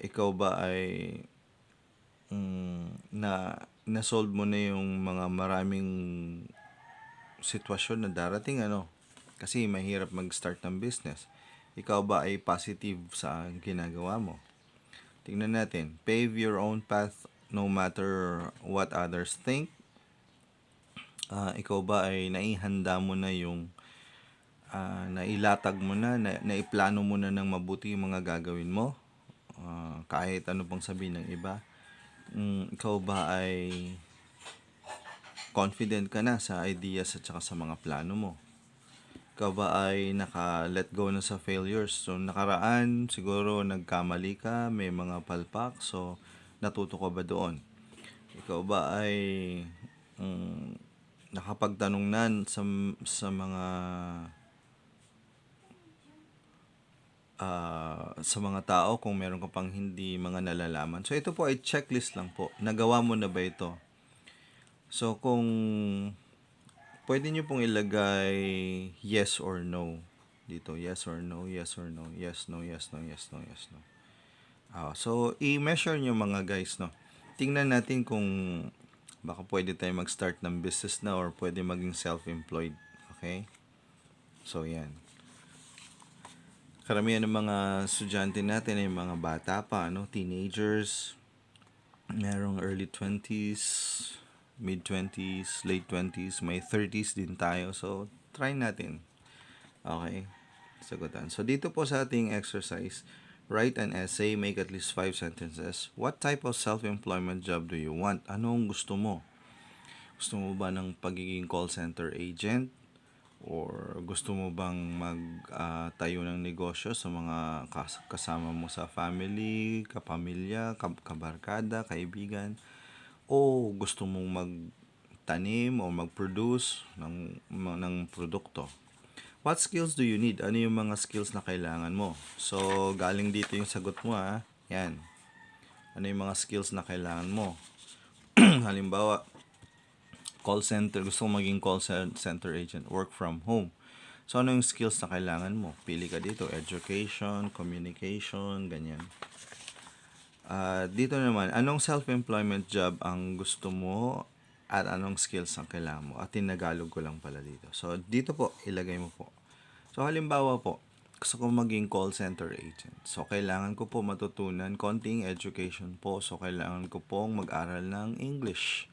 Ikaw ba ay na-solve mo na yung mga maraming sitwasyon na darating, ano? Kasi mahirap mag-start ng business. Ikaw ba ay positive sa ginagawa mo? Tingnan natin. Pave your own path no matter what others think. Ikaw ba ay naihanda mo na yung nailatag mo na naiplano mo na ng mabuti yung mga gagawin mo? Kahit ano pang sabihin ng iba. Ikaw ba ay confident ka na sa ideas at saka sa mga plano mo? Ikaw ba ay naka-let go na sa failures? So, nakaraan, siguro nagkamali ka, may mga palpak, so natuto ka ba doon? Ikaw ba ay nakapagtanong na sa mga tao kung meron ka pang hindi mga nalalaman. So, ito po ay checklist lang po. Nagawa mo na ba ito? So, kung pwede nyo pong ilagay yes or no dito. Yes or no, yes or no, yes, no, yes, no, yes, no, yes, no. So, i-measure nyo mga guys, no. Tingnan natin kung baka pwede tayo mag-start ng business na or pwede maging self-employed. Okay? So, yan. Karamihan ng mga estudyante natin ay mga bata pa, no? Teenagers, merong early 20s, mid-20s, late 20s, may 30s din tayo. So, try natin. Okay? Sagutan. So, dito po sa ating exercise, write an essay, make at least 5 sentences. What type of self-employment job do you want? Ano ang gusto mo? Gusto mo ba ng pagiging call center agent? Or gusto mo bang magtayo ng negosyo sa mga kasama mo sa family, kapamilya, kabarkada, kaibigan? O gusto mong magtanim o mag-produce ng produkto? What skills do you need? Ano yung mga skills na kailangan mo? So, galing dito yung sagot mo ha. Yan. Ano yung mga skills na kailangan mo? Halimbawa, call center. Gusto mo maging center agent. Work from home. So, ano yung skills na kailangan mo? Pili ka dito. Education, communication, ganyan. Dito naman, anong self-employment job ang gusto mo at anong skills ang kailangan mo? At tinagalog ko lang pala dito. So, dito po, ilagay mo po. So, halimbawa po, gusto ko maging call center agent. So, kailangan ko po matutunan konting education po. So, kailangan ko pong mag-aral ng English.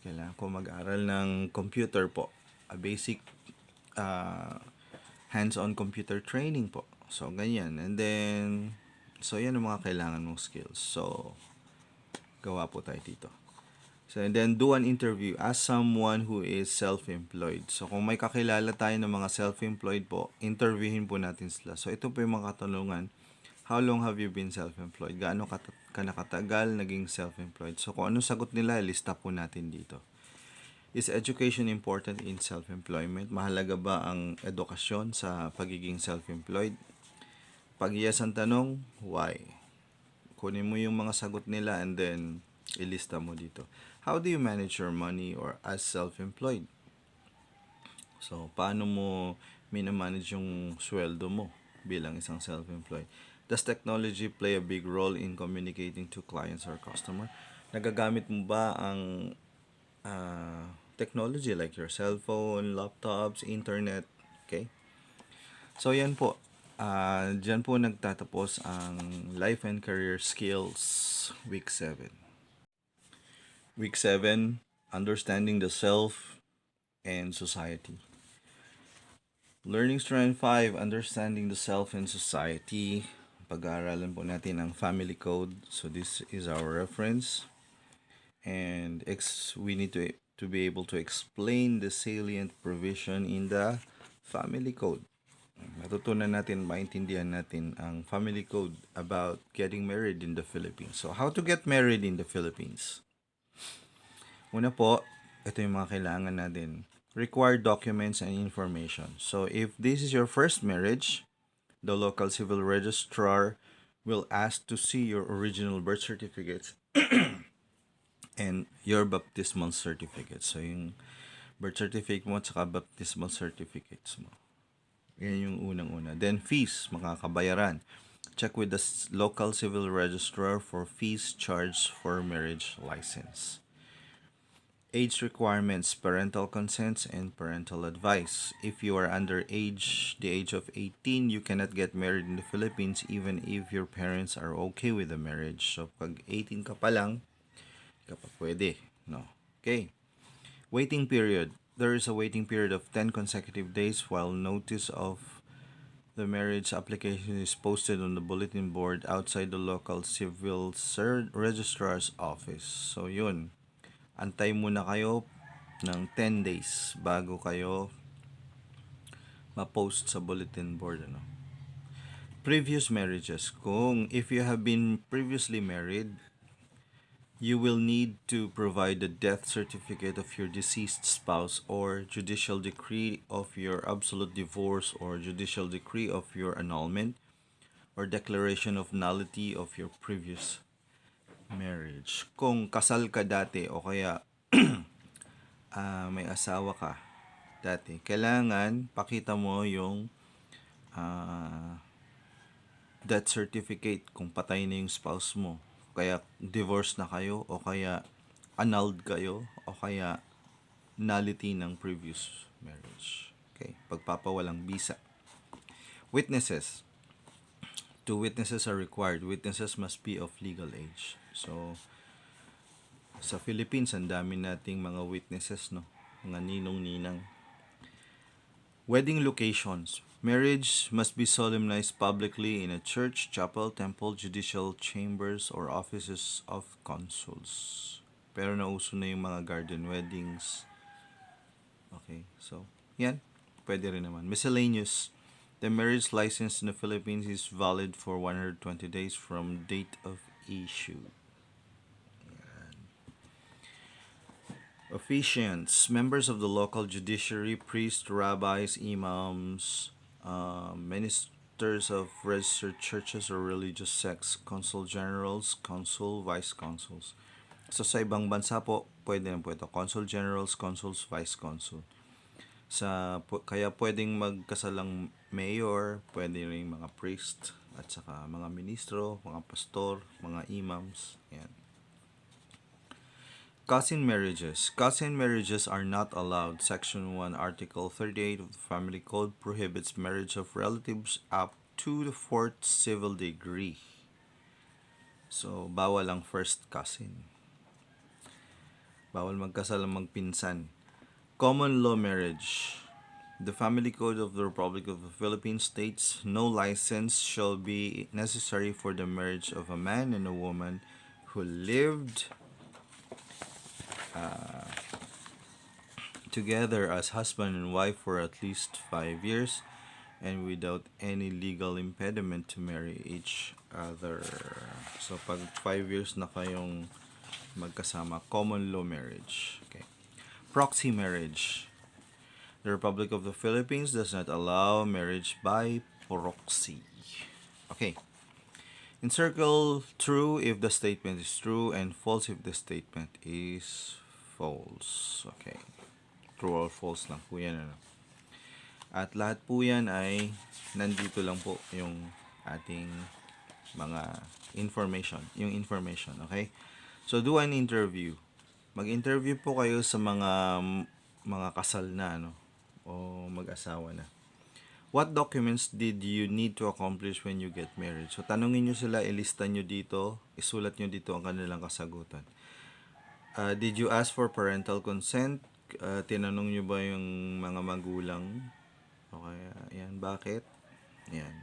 Kailangan ko mag-aral ng computer po. A basic uh, hands-on computer training po. So, ganyan. And then, so, yan ang mga kailangan mong skills. So, gawa po tayo dito. So, and then do an interview as someone who is self-employed. So, kung may kakilala tayo ng mga self-employed po, interviewin po natin sila. So, ito po yung mga katanungan. How long have you been self-employed? Gaano ka nakatagal naging self-employed? So, kung anong sagot nila, lista po natin dito. Is education important in self-employment? Mahalaga ba ang edukasyon sa pagiging self-employed? Pag yes ang tanong, why? Kunin mo yung mga sagot nila and then ilista mo dito. How do you manage your money or as self-employed? So, paano mo minamanage yung sweldo mo bilang isang self-employed? Does technology play a big role in communicating to clients or customer? Nagagamit mo ba ang technology like your cellphone, laptops, internet? Okay? So, yan po. Diyan po nagtatapos ang Life and Career Skills Week 7. Week 7, Understanding the Self and Society. Learning Strand 5, Understanding the Self and Society. Pag-aaralan po natin ang Family Code. So, this is our reference. And we need to be able to explain the salient provision in the Family Code. Matutunan natin, maintindihan natin ang Family Code about getting married in the Philippines. So, how to get married in the Philippines? Una po, ito yung mga kailangan natin. Required documents and information. So, if this is your first marriage, the local civil registrar will ask to see your original birth certificates and your baptismal certificate. So, yung birth certificate mo at saka baptismal certificates mo. Yan yung unang-una. Then, fees, makakabayaran. Check with the local civil registrar for fees charged for marriage license. Age requirements, parental consents, and parental advice. If you are under the age of 18, you cannot get married in the Philippines even if your parents are okay with the marriage. So, pag 18 ka pa lang, ka pa pwede. No. Okay. Waiting period. There is a waiting period of 10 consecutive days while notice of the marriage application is posted on the bulletin board outside the local civil registrar's office. So, yun. Antay muna kayo ng 10 days bago kayo ma-post sa bulletin board. Previous marriages. If you have been previously married, you will need to provide the death certificate of your deceased spouse or judicial decree of your absolute divorce or judicial decree of your annulment or declaration of nullity of your previous marriage. Kung kasal ka dati o kaya may asawa ka dati, kailangan pakita mo yung death certificate kung patay na yung spouse mo. Kaya divorce na kayo o kaya annulled kayo o kaya nullity ng previous marriage. Okay, pagpapawalang bisa. Witnesses. 2 witnesses are required. Witnesses must be of legal age. So, sa Philippines, ang dami nating mga witnesses, no? Mga ninong-ninang. Wedding locations. Marriage must be solemnized publicly in a church, chapel, temple, judicial chambers, or offices of consuls. Pero nauso na yung mga garden weddings. Okay, so, yan. Pwede rin naman. Miscellaneous. The marriage license in the Philippines is valid for 120 days from date of issue. Officiants, members of the local judiciary, priests, rabbis, imams, ministers of registered churches or religious sects, consul generals, consul, vice consuls. So sa ibang bansa po, pwede na po ito. Consul generals, consuls, vice consul. Kaya pwedeng magkasalang mayor, pwede rin mga priest, at saka mga ministro, mga pastor, mga imams. Yan. Cousin marriages. Cousin marriages are not allowed. Section 1, Article 38 of the Family Code prohibits marriage of relatives up to the fourth civil degree. So, bawal ang first cousin. Bawal magkasal ang magpinsan. Common law marriage. The Family Code of the Republic of the Philippines states no license shall be necessary for the marriage of a man and a woman who lived together as husband and wife for at least 5 years and without any legal impediment to marry each other. So, pag 5 years na kayong magkasama, common law marriage. Okay. Proxy marriage. The Republic of the Philippines does not allow marriage by proxy. Okay. Encircle true if the statement is true and false if the statement is false. Okay. True or false lang po yan. Ano? At lahat po yan ay nandito lang po yung ating mga information. Yung information, okay? So, do an interview. Mag-interview po kayo sa mga kasal na, ano? O mag-asawa na. What documents did you need to accomplish when you get married? So, tanungin nyo sila, ilista nyo dito, isulat nyo dito ang kanilang kasagutan. Did you ask for parental consent? Tinanong nyo ba yung mga magulang? Okay, ayan, bakit? Ayan,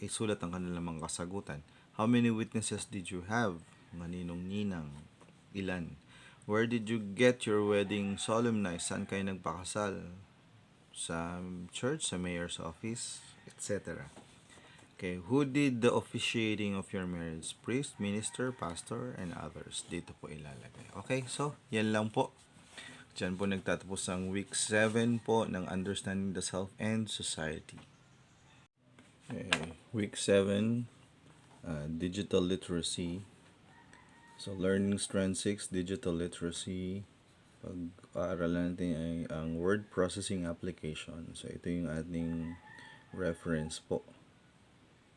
isulat ang kanilang mga kasagutan. How many witnesses did you have? Mga ninong-ninang. Ilan? Where did you get your wedding solemnized? Saan kayo nagpakasal? Sa church, sa mayor's office, etc. Okay, who did the officiating of your marriage? Priest, minister, pastor, and others. Dito po ilalagay. Okay, so, yan lang po. Diyan po nagtatapos ang week 7 po ng Understanding the Self and Society. Okay, week 7, Digital Literacy. So, Learning Strand 6, Digital Literacy. Pag-aaralan natin ay ang Word Processing Application. So, ito yung ating reference po.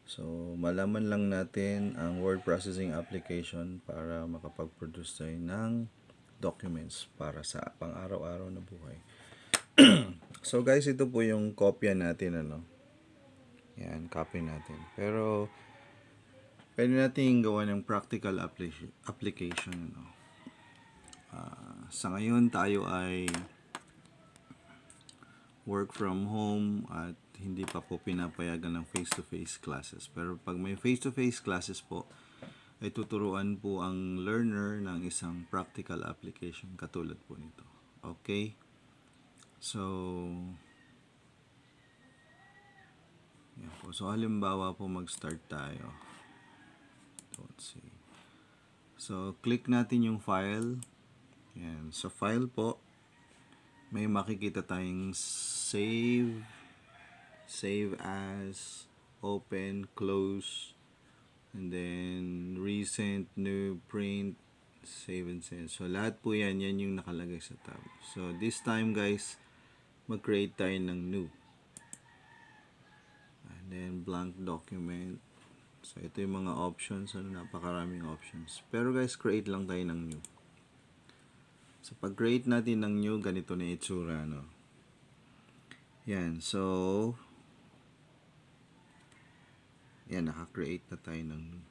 So, malaman lang natin ang word processing application para makapag-produce tayo ng documents para sa pang-araw-araw na buhay. So, guys, ito po yung kopya natin, ano. Yan, copy natin. Pero, pwede natin gawa ng practical application, ano. Sa ngayon, tayo ay work from home at hindi pa po pinapayagan ng face-to-face classes. Pero pag may face-to-face classes po, ay tuturuan po ang learner ng isang practical application katulad po nito. Okay? So, yan po. So, halimbawa po mag-start tayo. Let's see. So, click natin yung file. Yan. Sa file po, may makikita tayong save as, open, close, and then recent, new, print, save and send. So, lahat po yan yung nakalagay sa tab. So, this time guys, mag-create tayo ng new. And then, blank document. So, ito yung mga options. Napakaraming options. Pero guys, create lang tayo ng new. So, pag-create natin ng new, ganito na itsura, no? Yan. So, yan, naka-create na tayo ng new.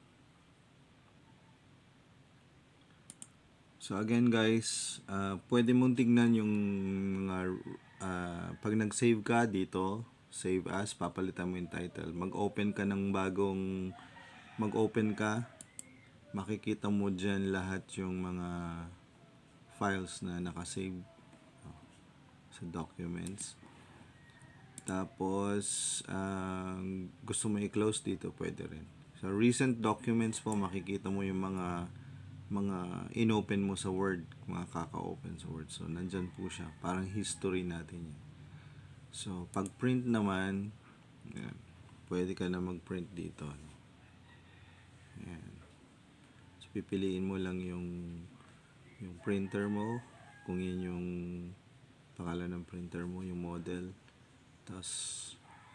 So, again guys, pwede mong tignan yung mga, pag nag-save ka dito, save as, papalitan mo yung title. Mag-open ka, makikita mo dyan lahat yung mga files na nakasave sa documents. Tapos, gusto mo i-close dito, pwede rin. So, recent documents po, makikita mo yung mga mga inopen mo sa Word, mga kaka-open sa Word. So, nandyan po siya. Parang history natin yan. So, pag print naman, yan, pwede ka na mag-print dito. Yan. So, pipiliin mo lang yung printer mo, kung yun yung pangalan ng printer mo, yung model. Tapos,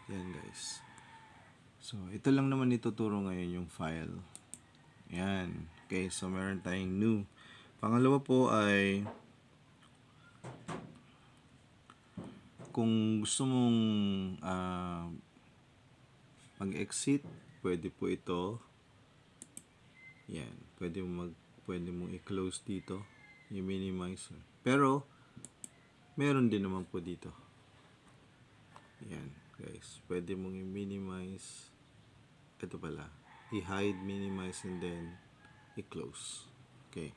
yan guys. So, ito lang naman ituturo ngayon yung file. Yan. Okay, so meron tayong new. Pangalawa po ay kung gusto mong mag-exit, pwede po ito. Yan, pwede mong i-close dito, i-minimize. Pero meron din naman po dito. Yan, guys, pwede mong i-minimize. Ito pala, i-hide, minimize, and then i-close. Okay.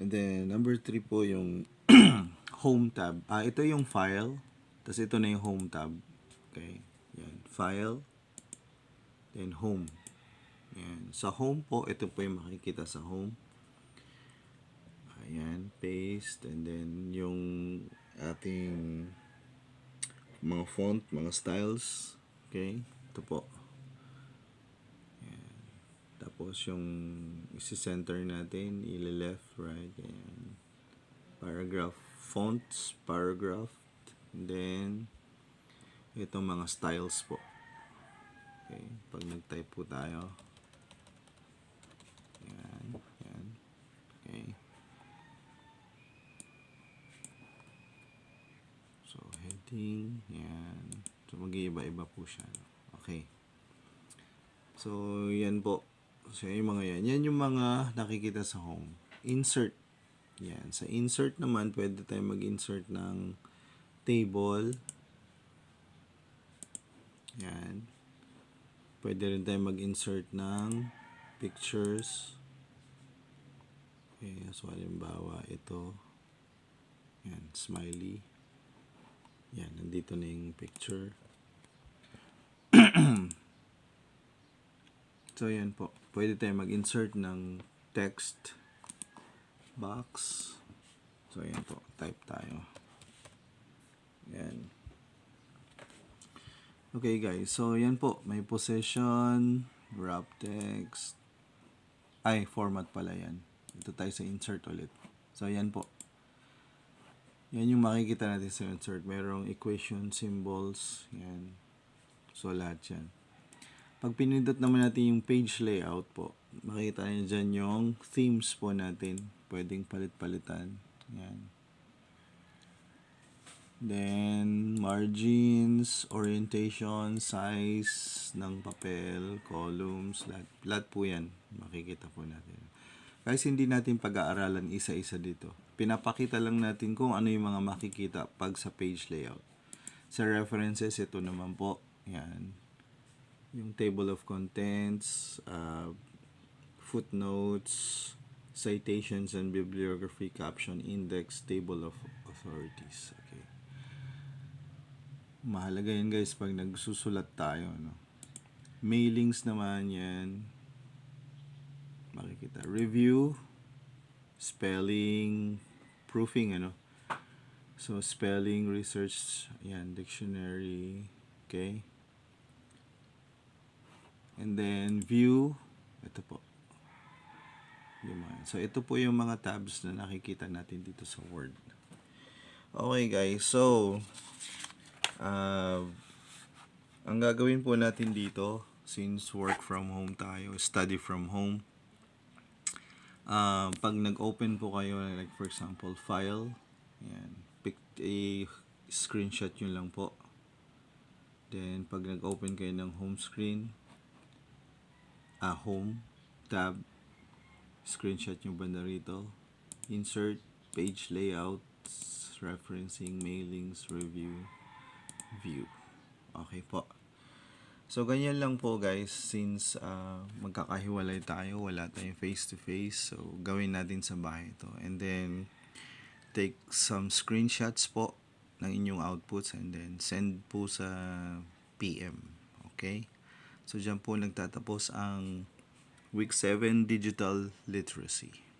And then number 3 po yung home tab. Ito yung file. Tapos ito na yung home tab. Okay. Yan. File. Then home. Yan. Sa home po, ito po yung makikita sa home. Ayan. Paste. And then yung ating mga font, mga styles. Okay. Ito po. Ayan. Tapos yung isi-center natin, ili-left, right. Ayan. Paragraph. Fonts, paragraph. And then itong mga styles po. Okay, pag nag-type po tayo. Yan, yan. Okay. So, heading, yan. So, mag-iiba-iba po siya. Okay. So, yan po. So, yung mga yan. Yan yung mga nakikita sa home. Insert. Yan. Sa insert naman, pwede tayo mag-insert ng table. Yan. Pwede rin tayo mag-insert ng pictures. Okay. So, halimbawa, ito. Yan. Smiley. Yan. Nandito na yung picture. So, yan po. Pwede tayo mag-insert ng text box. So, yan po. Type tayo. Yan. Okay, guys. So, yan po. May possession, wrap text. Format pala yan. Ito tayo sa insert ulit. So, yan po. Yan yung makikita natin sa insert. Merong equation, symbols. Yan. So, lahat yan. Pag pinindot naman natin yung page layout po, makikita nyo dyan yung themes po natin. Pwedeng palit-palitan. Yan. Then, margins, orientation, size ng papel, columns, lahat po yan. Makikita po natin. Guys, hindi natin pag-aaralan isa-isa dito. Pinapakita lang natin kung ano yung mga makikita pag sa page layout. Sa references, ito naman po. Yan. Yung table of contents, footnotes, citations and bibliography, caption, index, table of authorities. Okay. Mahalaga yan guys pag nagsusulat tayo. No? Mailings naman yan. Makikita. Review, spelling, proofing, ano. So, spelling, research, yan, dictionary, okay. And then, view, ito po. So, ito po yung mga tabs na nakikita natin dito sa Word. Okay, guys. So, ang gagawin po natin dito, since work from home tayo, study from home, pag nag-open po kayo, like for example, file, yan, screenshot nyo lang po. Then, pag nag-open kayo ng home screen, home tab, screenshot nyo banda rito, insert, page layouts, referencing, mailings, review, view. Okay po. So, ganyan lang po guys, since magkakahiwalay tayo, wala tayong face-to-face, so gawin natin sa bahay ito. And then, take some screenshots po ng inyong outputs and then send po sa PM. Okay? So, dyan po nagtatapos ang Week 7 Digital Literacy.